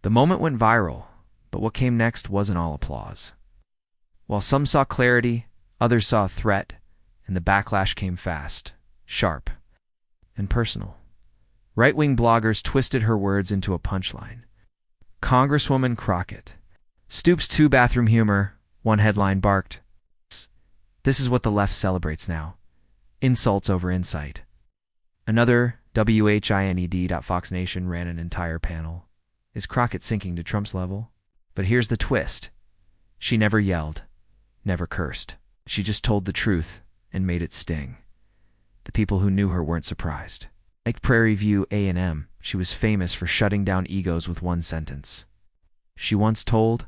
The moment went viral, but what came next wasn't all applause. While some saw clarity, others saw a threat, and the backlash came fast, sharp, and personal. Right-wing bloggers twisted her words into a punchline. Congresswoman Crockett stoops to bathroom humor, one headline barked. This is what the left celebrates now. Insults over insight. Another, WHINED.Fox Nation ran an entire panel. Is Crockett sinking to Trump's level? But here's the twist. She never yelled, never cursed. She just told the truth and made it sting. The people who knew her weren't surprised. Like Prairie View A&M, she was famous for shutting down egos with one sentence. She once told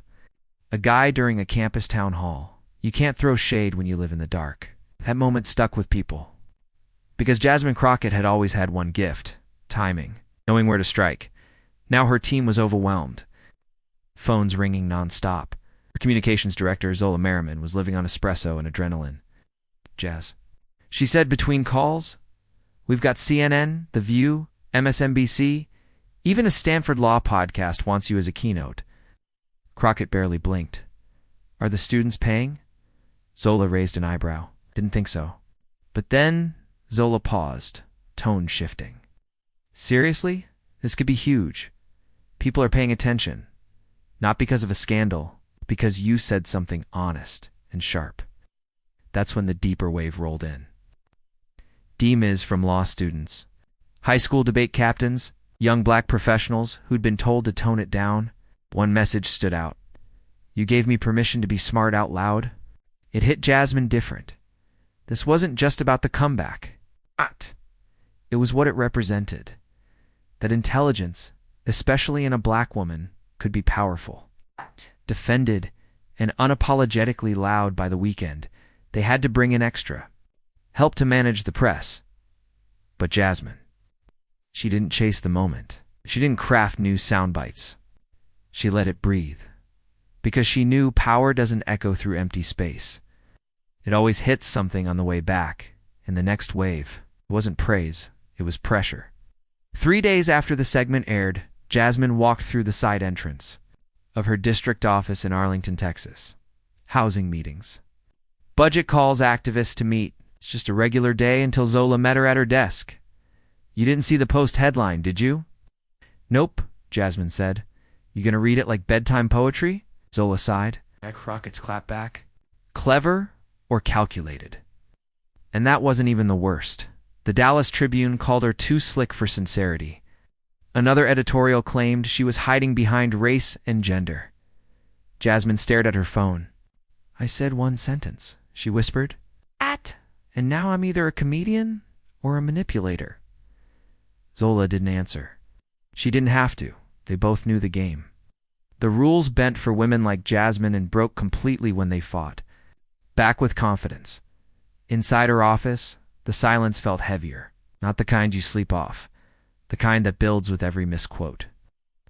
a guy during a campus town hall, "You can't throw shade when you live in the dark." That moment stuck with people. Because Jasmine Crockett had always had one gift, timing, knowing where to strike. Now her team was overwhelmed. Phones ringing nonstop. Her communications director, Zola Merriman, was living on espresso and adrenaline. Jazz. She said between calls, "We've got CNN, The View, MSNBC, even a Stanford Law podcast wants you as a keynote." Crockett barely blinked. "Are the students paying?" Zola raised an eyebrow. "Didn't think so." But then Zola paused, tone shifting. "Seriously? This could be huge. People are paying attention. Not because of a scandal, because you said something honest and sharp." That's when the deeper wave rolled in. DMIS from law students, high school debate captains, young black professionals who'd been told to tone it down. One message stood out. "You gave me permission to be smart out loud." It hit Jasmine different. This wasn't just about the comeback. It was what it represented. That intelligence, especially in a black woman, could be powerful. Defended and unapologetically loud by the weekend, they had to bring in extra help to manage the press. But Jasmine, she didn't chase the moment. She didn't craft new sound bites. She let it breathe. Because she knew power doesn't echo through empty space. It always hits something on the way back, and the next wave wasn't praise, it was pressure. 3 days after the segment aired, Jasmine walked through the side entrance of her district office in Arlington, Texas. Housing meetings. Budget calls activists to meet. It's just a regular day until Zola met her at her desk. "You didn't see the Post headline, did you?" "Nope," Jasmine said. "You gonna read it like bedtime poetry?" Zola sighed. Crockett's clap back. Clever or calculated? And that wasn't even the worst. The Dallas Tribune called her too slick for sincerity. Another editorial claimed she was hiding behind race and gender. Jasmine stared at her phone. "I said one sentence," she whispered. And now I'm either a comedian or a manipulator." Zola didn't answer. She didn't have to. They both knew the game. The rules bent for women like Jasmine and broke completely when they fought. Back with confidence. Inside her office, the silence felt heavier. Not the kind you sleep off. The kind that builds with every misquote.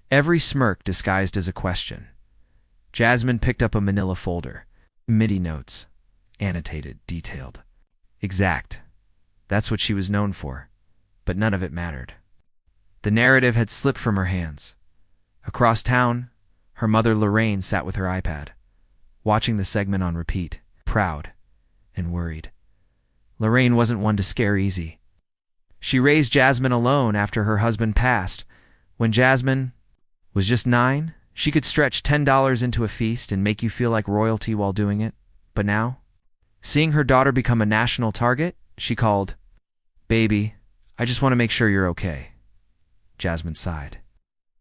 Every smirk disguised as a question. Jasmine picked up a manila folder. MIDI notes. Annotated, detailed. Exact. That's what she was known for. But none of it mattered. The narrative had slipped from her hands. Across town, her mother Lorraine sat with her iPad, watching the segment on repeat, proud and worried. Lorraine wasn't one to scare easy. She raised Jasmine alone after her husband passed. When Jasmine was just 9, she could stretch $10 into a feast and make you feel like royalty while doing it. But now, seeing her daughter become a national target, she called, "Baby, I just want to make sure you're okay." Jasmine sighed.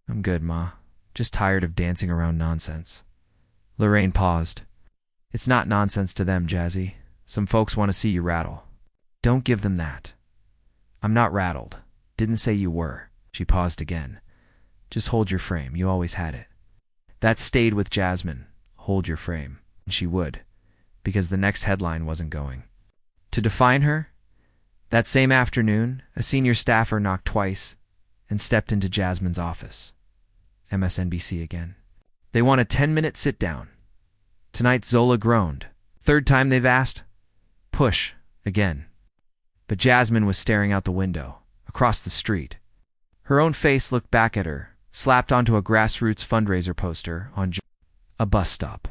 "I'm good, Ma. Just tired of dancing around nonsense." Lorraine paused. "It's not nonsense to them, Jazzy. Some folks want to see you rattle." "Don't give them that." "I'm not rattled. Didn't say you were." She paused again. "Just hold your frame. You always had it." That stayed with Jasmine. Hold your frame. And she would. Because the next headline wasn't going. To define her, that same afternoon, a senior staffer knocked twice and stepped into Jasmine's office. MSNBC again. They want a 10-minute sit-down. Tonight Zola groaned. Third time they've asked. Push, again. But Jasmine was staring out the window, across the street. Her own face looked back at her, slapped onto a grassroots fundraiser poster on a bus stop.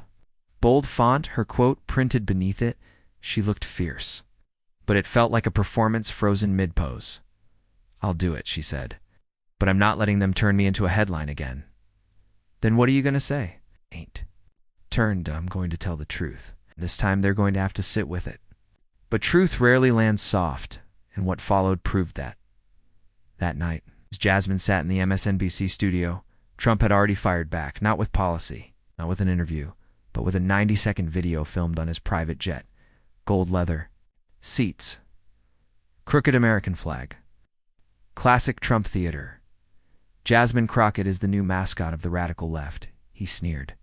Bold font, her quote printed beneath it. She looked fierce, but it felt like a performance frozen mid-pose. "I'll do it," she said, "but I'm not letting them turn me into a headline again." "Then what are you going to say?" "Ain't turned. I'm going to tell the truth. This time they're going to have to sit with it." But truth rarely lands soft, and what followed proved that. That night, as Jasmine sat in the MSNBC studio, Trump had already fired back, not with policy, not with an interview, but with a 90-second video filmed on his private jet. Gold leather, seats, crooked American flag. Classic Trump theater. "Jasmine Crockett is the new mascot of the radical left," he sneered.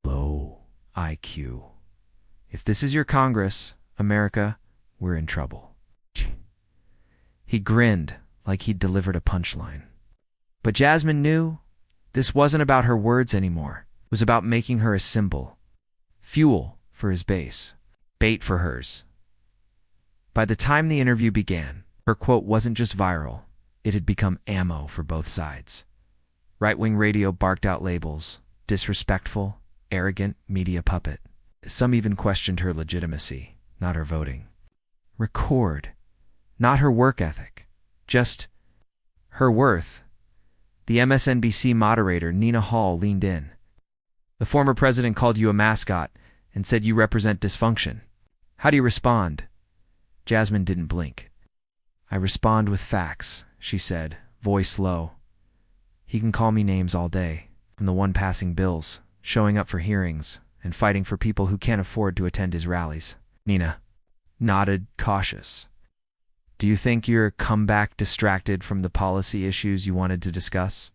"Low IQ. If this is your Congress, America, we're in trouble." He grinned like he'd delivered a punchline. But Jasmine knew this wasn't about her words anymore. It was about making her a symbol. Fuel for his base. Bait for hers. By the time the interview began, her quote wasn't just viral. It had become ammo for both sides. Right-wing radio barked out labels: disrespectful, arrogant media puppet. Some even questioned her legitimacy, not her voting. Record. Not her work ethic. Just her worth. The MSNBC moderator, Nina Hall, leaned in. "The former president called you a mascot and said you represent dysfunction. How do you respond?" Jasmine didn't blink. "I respond with facts," she said, voice low. "He can call me names all day. I'm the one passing bills, showing up for hearings, and fighting for people who can't afford to attend his rallies." Nina nodded, cautious. "Do you think you're come back distracted from the policy issues you wanted to discuss?"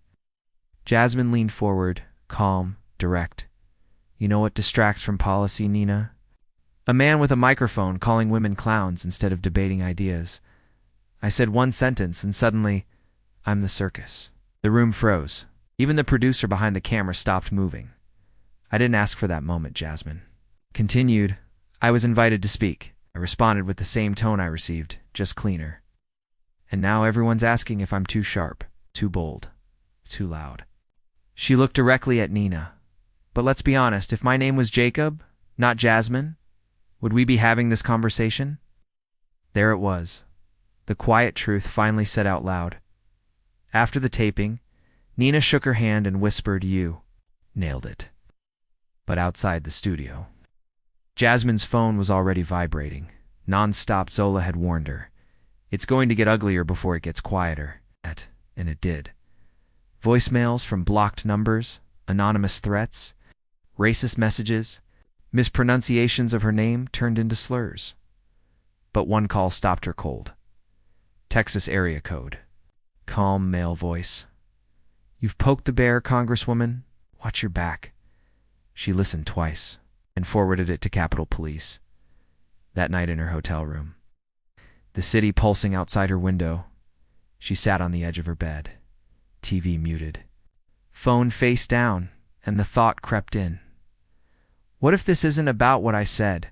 Jasmine leaned forward, calm, direct. "You know what distracts from policy, Nina? A man with a microphone calling women clowns instead of debating ideas. I said one sentence and suddenly, I'm the circus." The room froze. Even the producer behind the camera stopped moving. "I didn't ask for that moment," Jasmine continued. "I was invited to speak. I responded with the same tone I received, just cleaner. And now everyone's asking if I'm too sharp, too bold, too loud." She looked directly at Nina. "But let's be honest, if my name was Jacob, not Jasmine, would we be having this conversation?" There it was. The quiet truth finally said out loud. After the taping, Nina shook her hand and whispered, "You nailed it." But outside the studio, Jasmine's phone was already vibrating. Non-stop, Zola had warned her. It's going to get uglier before it gets quieter. And it did. Voicemails from blocked numbers, anonymous threats, racist messages, mispronunciations of her name turned into slurs. But one call stopped her cold. Texas area code. Calm male voice. "You've poked the bear, Congresswoman. Watch your back." She listened twice and forwarded it to Capitol Police. That night in her hotel room, the city pulsing outside her window, she sat on the edge of her bed, TV muted, phone face down, and the thought crept in. What if this isn't about what I said,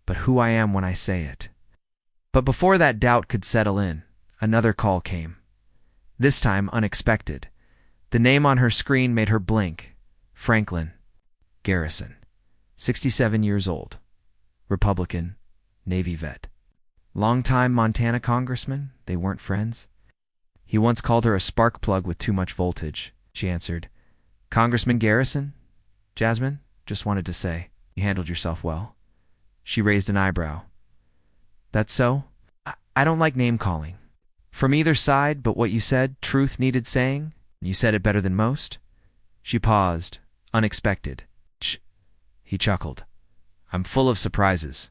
but who I am when I say it? But before that doubt could settle in, another call came. This time unexpected. The name on her screen made her blink. Franklin Garrison, 67 years old, Republican, Navy vet. Longtime Montana congressman, they weren't friends. He once called her a spark plug with too much voltage. She answered, "Congressman Garrison? Jasmine, just wanted to say, you handled yourself well." She raised an eyebrow. "That's so? I don't like name-calling. From either side, but what you said, truth needed saying. You said it better than most." She paused, unexpected. He chuckled. "I'm full of surprises.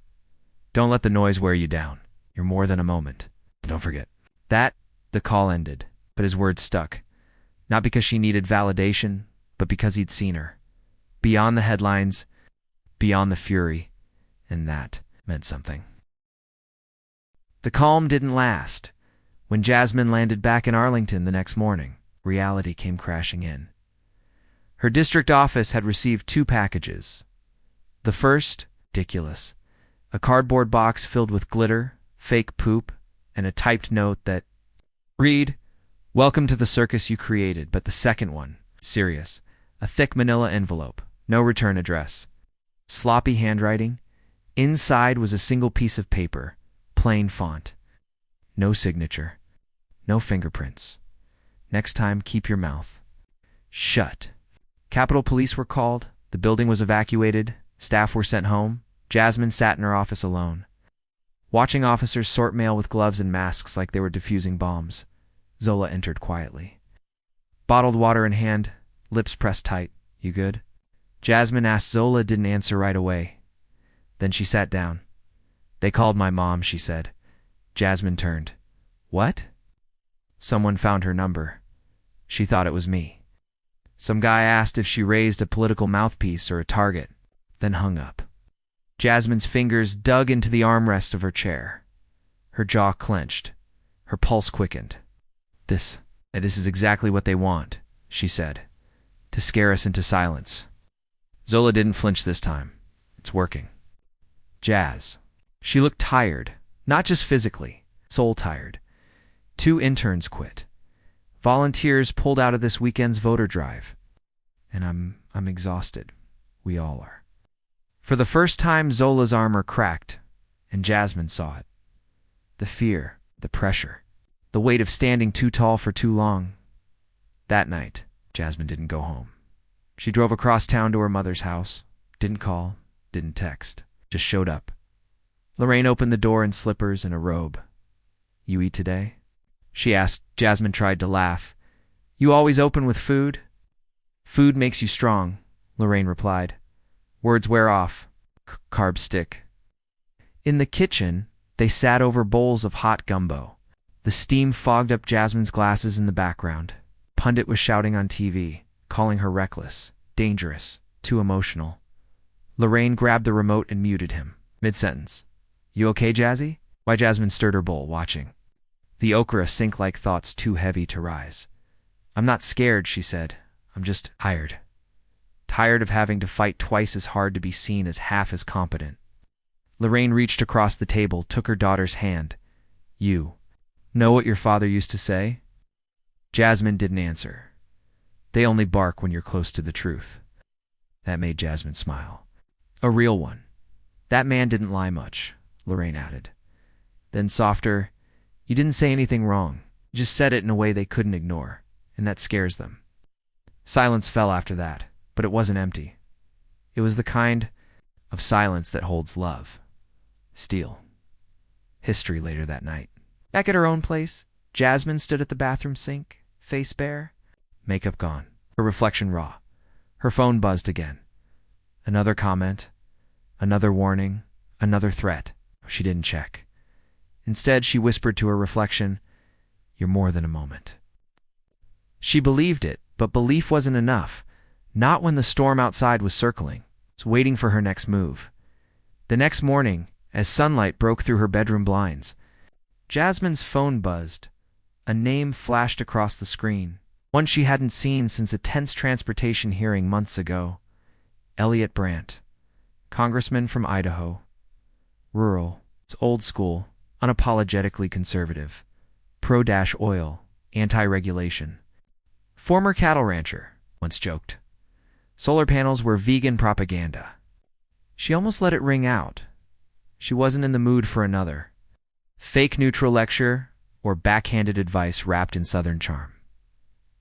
Don't let the noise wear you down. You're more than a moment. Don't forget." That, the call ended, but his words stuck. Not because she needed validation, but because he'd seen her. Beyond the headlines, beyond the fury, and that meant something. The calm didn't last. When Jasmine landed back in Arlington the next morning, reality came crashing in. Her district office had received 2 packages. The first, ridiculous, a cardboard box filled with glitter, fake poop, and a typed note that read, Welcome to the circus you created, but the second one, serious. A thick manila envelope, no return address. Sloppy handwriting. Inside was a single piece of paper, plain font. No signature. No fingerprints. Next time, keep your mouth shut. Capitol Police were called. The building was evacuated. Staff were sent home. Jasmine sat in her office alone, watching officers sort mail with gloves and masks like they were defusing bombs. Zola entered quietly. Bottled water in hand, lips pressed tight. You good? Jasmine asked. Zola didn't answer right away. Then she sat down. They called my mom, she said. Jasmine turned. What? Someone found her number. She thought it was me. Some guy asked if she raised a political mouthpiece or a target, then hung up. Jasmine's fingers dug into the armrest of her chair. Her jaw clenched. Her pulse quickened. This is exactly what they want, she said, to scare us into silence. Zola didn't flinch this time. It's working. Jazz. She looked tired, not just physically, soul tired. 2 interns quit. Volunteers pulled out of this weekend's voter drive. And I'm exhausted. We all are. For the first time, Zola's armor cracked, and Jasmine saw it. The fear, the pressure, the weight of standing too tall for too long. That night, Jasmine didn't go home. She drove across town to her mother's house, didn't call, didn't text, just showed up. Lorraine opened the door in slippers and a robe. You eat today? She asked. Jasmine tried to laugh. You always open with food? Food makes you strong, Lorraine replied. Words wear off. Carbs stick. In the kitchen, they sat over bowls of hot gumbo. The steam fogged up Jasmine's glasses in the background. Pundit was shouting on TV, calling her reckless, dangerous, too emotional. Lorraine grabbed the remote and muted him, mid-sentence. You okay, Jazzy? Why? Jasmine stirred her bowl, watching. The okra sink like thoughts too heavy to rise. I'm not scared, she said. I'm just tired. Tired of having to fight twice as hard to be seen as half as competent. Lorraine reached across the table, took her daughter's hand. You know what your father used to say? Jasmine didn't answer. They only bark when you're close to the truth. That made Jasmine smile. A real one. That man didn't lie much, Lorraine added. Then softer, you didn't say anything wrong. You just said it in a way they couldn't ignore, and that scares them. Silence fell after that, but it wasn't empty. It was the kind of silence that holds love. Steel. History later that night. Back at her own place, Jasmine stood at the bathroom sink, face bare, makeup gone, her reflection raw. Her phone buzzed again. Another comment, another warning, another threat. She didn't check. Instead, she whispered to her reflection, You're more than a moment. She believed it, but belief wasn't enough. Not when the storm outside was circling, waiting for her next move. The next morning, as sunlight broke through her bedroom blinds, Jasmine's phone buzzed. A name flashed across the screen, one she hadn't seen since a tense transportation hearing months ago. Elliot Brandt, congressman from Idaho. Rural, it's old school, unapologetically conservative. Pro-oil, anti-regulation. Former cattle rancher, once joked. Solar panels were vegan propaganda. She almost let it ring out. She wasn't in the mood for another fake neutral lecture or backhanded advice wrapped in Southern charm.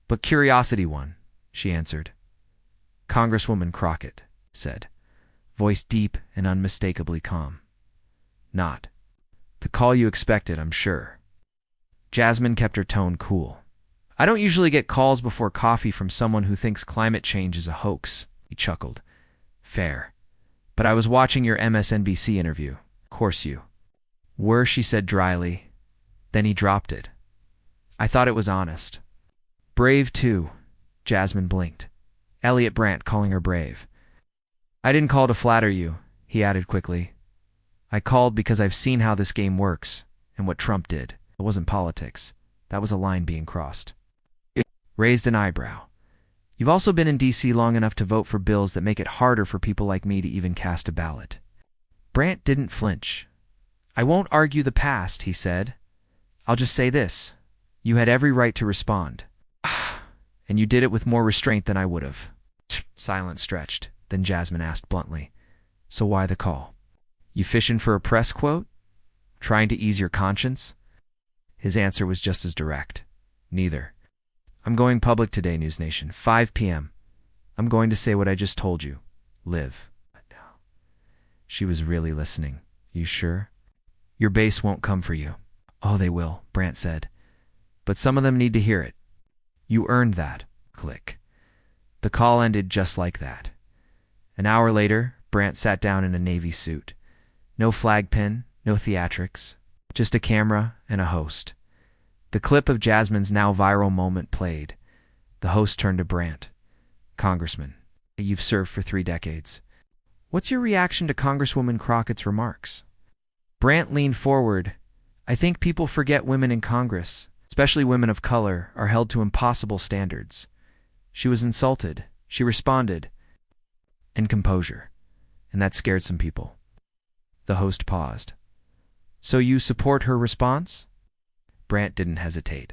But curiosity won, she answered. Congresswoman Crockett said, voice deep and unmistakably calm. Not the call you expected, I'm sure. Jasmine kept her tone cool. I don't usually get calls before coffee from someone who thinks climate change is a hoax, he chuckled. Fair. But I was watching your MSNBC interview. Of course you were, she said dryly. Then he dropped it. I thought it was honest. Brave, too. Jasmine blinked. Elliot Brandt calling her brave. I didn't call to flatter you, he added quickly. I called because I've seen how this game works, and what Trump did. It wasn't politics. That was a line being crossed. Raised an eyebrow. You've also been in D.C. long enough to vote for bills that make it harder for people like me to even cast a ballot. Brandt didn't flinch. I won't argue the past, he said. I'll just say this. You had every right to respond. And you did it with more restraint than I would have. Silence stretched. Then Jasmine asked bluntly, "So why the call? You fishing for a press quote? Trying to ease your conscience?" His answer was just as direct. "Neither. I'm going public today, News Nation, 5 p.m. I'm going to say what I just told you. Live." She was really listening. "You sure? Your base won't come for you." "Oh, they will," Brant said. "But some of them need to hear it. You earned that." Click. The call ended just like that. An hour later, Brant sat down in a navy suit. No flag pin, no theatrics, just a camera and a host. The clip of Jasmine's now viral moment played. The host turned to Brant. "Congressman, you've served for 3 decades. What's your reaction to Congresswoman Crockett's remarks?" Brant leaned forward. "I think people forget women in Congress, especially women of color, are held to impossible standards. She was insulted. She responded. And composure. And that scared some people." The host paused. "So you support her response?" Brant didn't hesitate.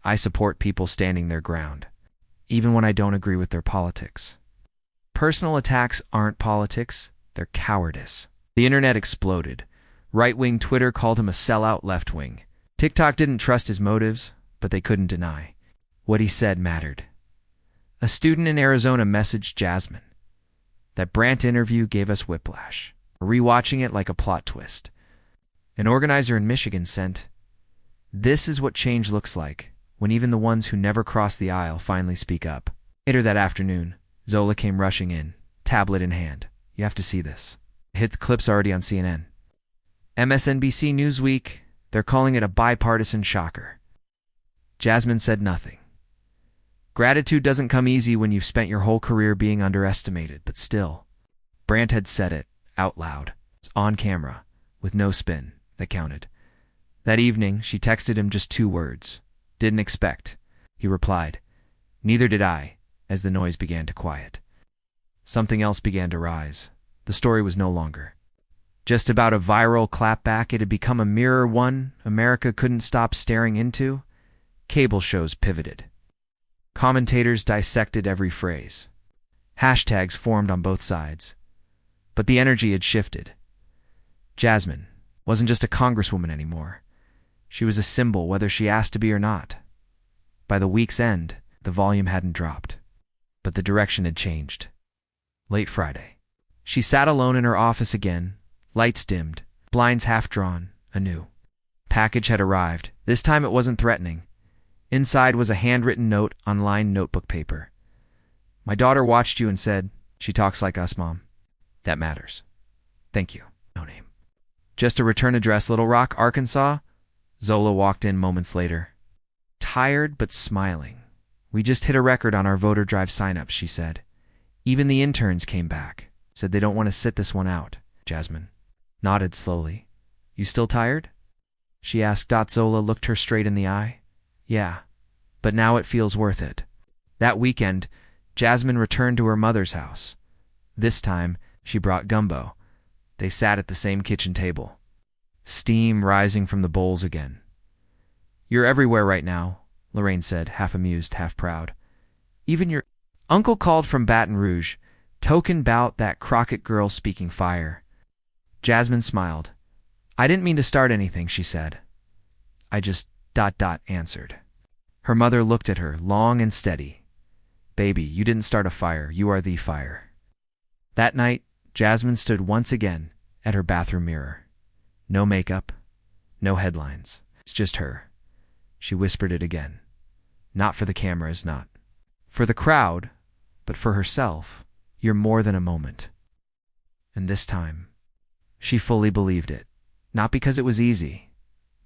"I support people standing their ground, even when I don't agree with their politics. Personal attacks aren't politics, they're cowardice." The internet exploded. Right-wing Twitter called him a sellout left-wing. TikTok didn't trust his motives, but they couldn't deny. What he said mattered. A student in Arizona messaged Jasmine. "That Brant interview gave us whiplash. Rewatching it like a plot twist." An organizer in Michigan sent, "This is what change looks like, when even the ones who never cross the aisle finally speak up." Later that afternoon, Zola came rushing in, tablet in hand. "You have to see this." Hit the clips already on CNN. MSNBC Newsweek, they're calling it a bipartisan shocker. Jasmine said nothing. Gratitude doesn't come easy when you've spent your whole career being underestimated, but still. Brant had said it, out loud. It's on camera, with no spin, that counted. That evening, she texted him just 2 words. "Didn't expect." He replied, "Neither did I," as the noise began to quiet. Something else began to rise. The story was no longer just about a viral clapback. It had become a mirror one America couldn't stop staring into. Cable shows pivoted. Commentators dissected every phrase. Hashtags formed on both sides. But the energy had shifted. Jasmine wasn't just a congresswoman anymore. She was a symbol, whether she asked to be or not. By the week's end, the volume hadn't dropped, but the direction had changed. Late Friday. She sat alone in her office again, lights dimmed, blinds half drawn, anew. Package had arrived. This time it wasn't threatening. Inside was a handwritten note on lined notebook paper. "My daughter watched you and said, 'She talks like us, Mom.' That matters. Thank you." No name. "Just a return address, Little Rock, Arkansas." Zola walked in moments later. Tired but smiling. "We just hit a record on our voter drive signups," she said. "Even the interns came back, said they don't want to sit this one out." Jasmine nodded slowly. "You still tired?" she asked. Zola looked her straight in the eye. "Yeah, but now it feels worth it." That weekend, Jasmine returned to her mother's house. This time, she brought gumbo. They sat at the same kitchen table. Steam rising from the bowls again. "You're everywhere right now," Lorraine said, half amused, half proud. "Even your uncle called from Baton Rouge. Token bout that Crockett girl speaking fire." Jasmine smiled. "I didn't mean to start anything," she said. "I just ... answered. Her mother looked at her, long and steady. "Baby, you didn't start a fire. You are the fire." That night, Jasmine stood once again at her bathroom mirror. No makeup, no headlines. It's just her. She whispered it again. Not for the cameras, not for the crowd, but for herself. "You're more than a moment." And this time, she fully believed it. Not because it was easy,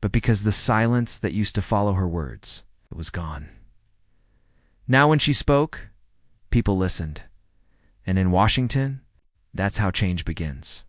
but because the silence that used to follow her words, it was gone. Now when she spoke, people listened. And in Washington, that's how change begins.